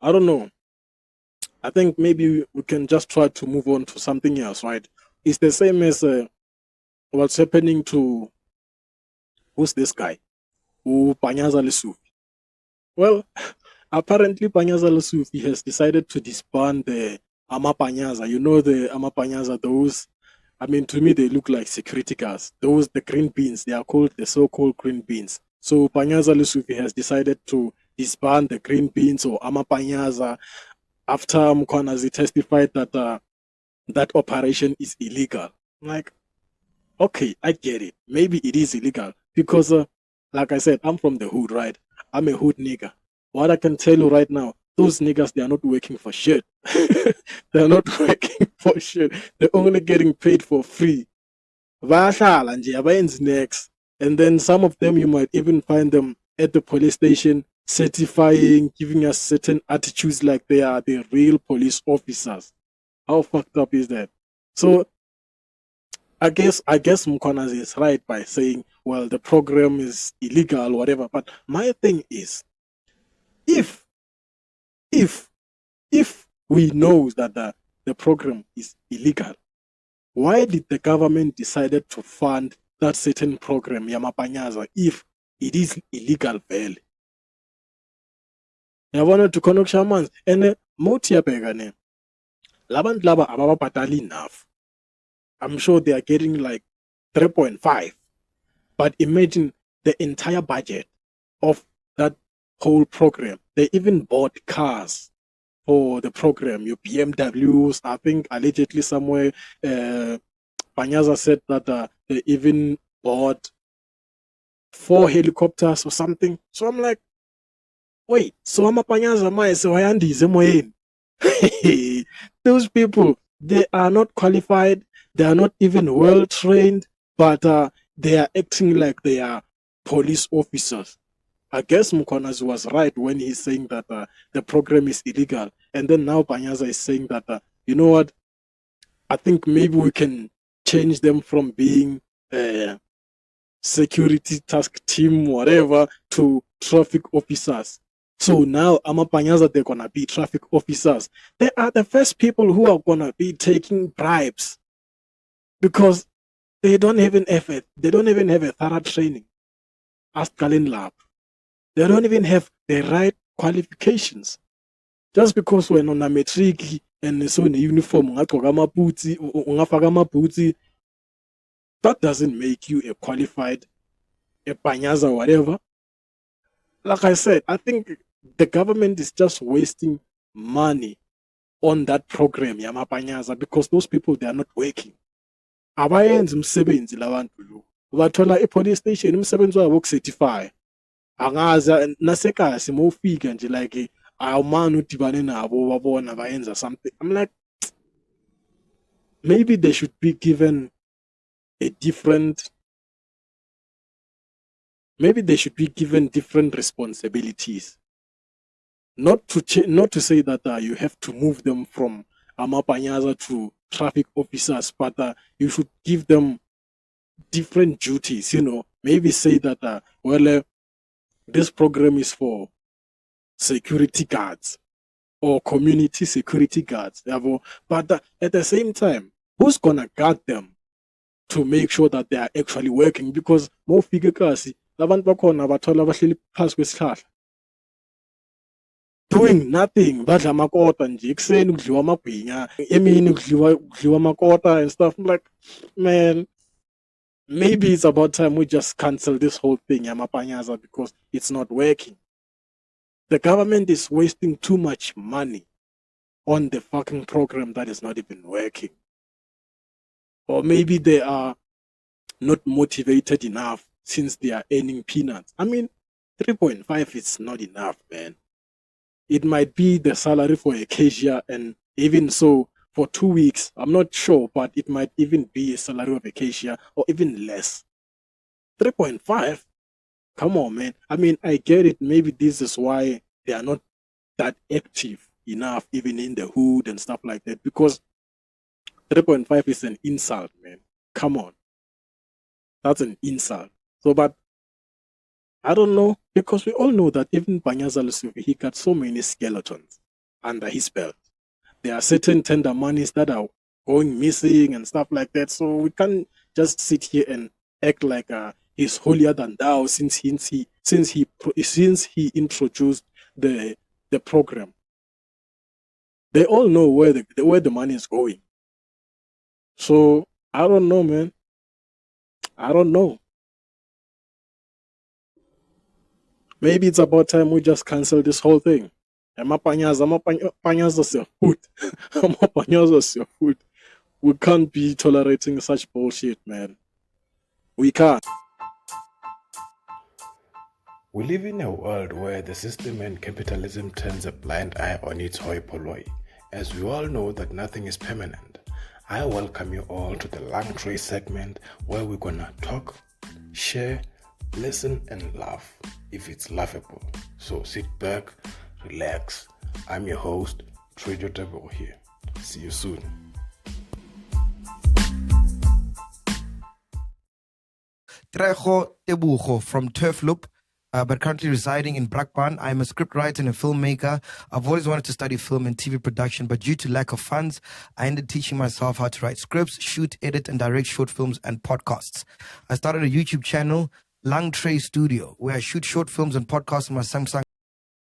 I don't know. I think maybe we can just try to move on to something else, right? It's the same as what's happening to who's this guy? Who Panyaza Lesufi. Well, apparently Panyaza Lesufi has decided to disband the Amapanyaza. You know the Amapanyaza, those I mean to me they look like security guards. Those the green beans, they are called the so-called green beans. So Panyaza Lesufi has decided to disband the green beans or Amapanyaza after Mkwanazi testified that that operation is illegal. I'm like, okay, I get it. Maybe it is illegal because, like I said, I'm from the hood, right? I'm a hood nigga. What I can tell you right now, those niggas, they are not working for shit. They're not working for shit. They're only getting paid for free. Bayahlala nje, abayenzi next. And then some of them, you might even find them at the police station certifying, giving us certain attitudes like they are the real police officers. How fucked up is that? So I guess Mkwanazi is right by saying, well, the program is illegal, whatever. But my thing is, if if if we know that the program is illegal, why did the government decided to fund that certain program, Yamapanyaza, if it is illegal vele? Yabona to connection man and moti yabheka labantu laba abababhatali enough. I'm sure they are getting like 3.5. But imagine the entire budget of that whole program. They even bought cars for the program, your BMWs. I think allegedly somewhere, Panyaza said that they even bought 4 helicopters or something. So I'm like, wait, so I'm a Panyaza Mai, so I am those people, they are not qualified, they are not even well trained, but they are acting like they are police officers. I guess Mukonas was right when he's saying that the program is illegal. And then now Panyaza is saying that, you know what, I think maybe we can change them from being security task team, whatever, to traffic officers. So now Amapanyaza, they're gonna be traffic officers. They are the first people who are gonna be taking bribes because they don't even have a thorough training. Ask Kalin Lab. They don't even have the right qualifications. Just because we're on a matric and so in a uniform, ungafaka amabhutsi, that doesn't make you a qualified a panyaza or whatever. Like I said, I think the government is just wasting money on that program, Yamapanyaza, because those people they are not working. Abayenzi umsebenzi labantu lo. Ubathola e-police station umsebenzi wabo wokucertify. Angazi nasekhaya simofika nje like awumani udibane nabo babona bayenza something. I'm like, maybe they should be given a different maybe they should be given different responsibilities. Not to say that you have to move them from Amapanyaza to traffic officers, but you should give them different duties. Maybe say that this program is for security guards or community security guards. But at the same time, who's gonna guard them to make sure that they are actually working? Because more figure kasi labantu bakhona bathola bahleli phansi kwesihlahla doing nothing, badla amakota nje ekuseni kudliwa amagwinya, emini kudliwa amakota and stuff. I'm like, man, maybe it's about time we just cancel this whole thing, Yamapanyaza, because it's not working. The government is wasting too much money on the fucking program that is not even working. Or maybe they are not motivated enough since they are earning peanuts. I mean, 3.5 is not enough, man. It might be the salary for a cashier, and even so, for 2 weeks, I'm not sure, but it might even be a salary of a cashier or even less. 3.5? Come on, man. I mean, I get it. Maybe this is why they are not that active enough, even in the hood and stuff like that, because 3.5 is an insult, man. Come on. That's an insult. So, but I don't know, because we all know that even Panyaza Lesufi, he got so many skeletons. under his belt. There are certain tender monies that are going missing and stuff like that. So we can't just sit here and act like he's holier than thou since he introduced the program. They all know where the money is going. So I don't know, man. I don't know. Maybe it's about time we just cancel this whole thing. Amapanyaza food. We can't be tolerating such bullshit, man. We can't. We live in a world where the system and capitalism turns a blind eye on its hoi polloi. As we all know that nothing is permanent, I welcome you all to the Lung Tray segment where we're gonna talk, share, listen and laugh if it's laughable. So sit back, relax. I'm your host, Trejo Tebo here. See you soon. Trejo Tebucho from Turf Loop, but currently residing in Brakpan. I'm a scriptwriter and a filmmaker. I've always wanted to study film and TV production, but due to lack of funds, I ended teaching myself how to write scripts, shoot, edit, and direct short films and podcasts. I started a YouTube channel, Lung Tray Studio, where I shoot short films and podcasts on my Samsung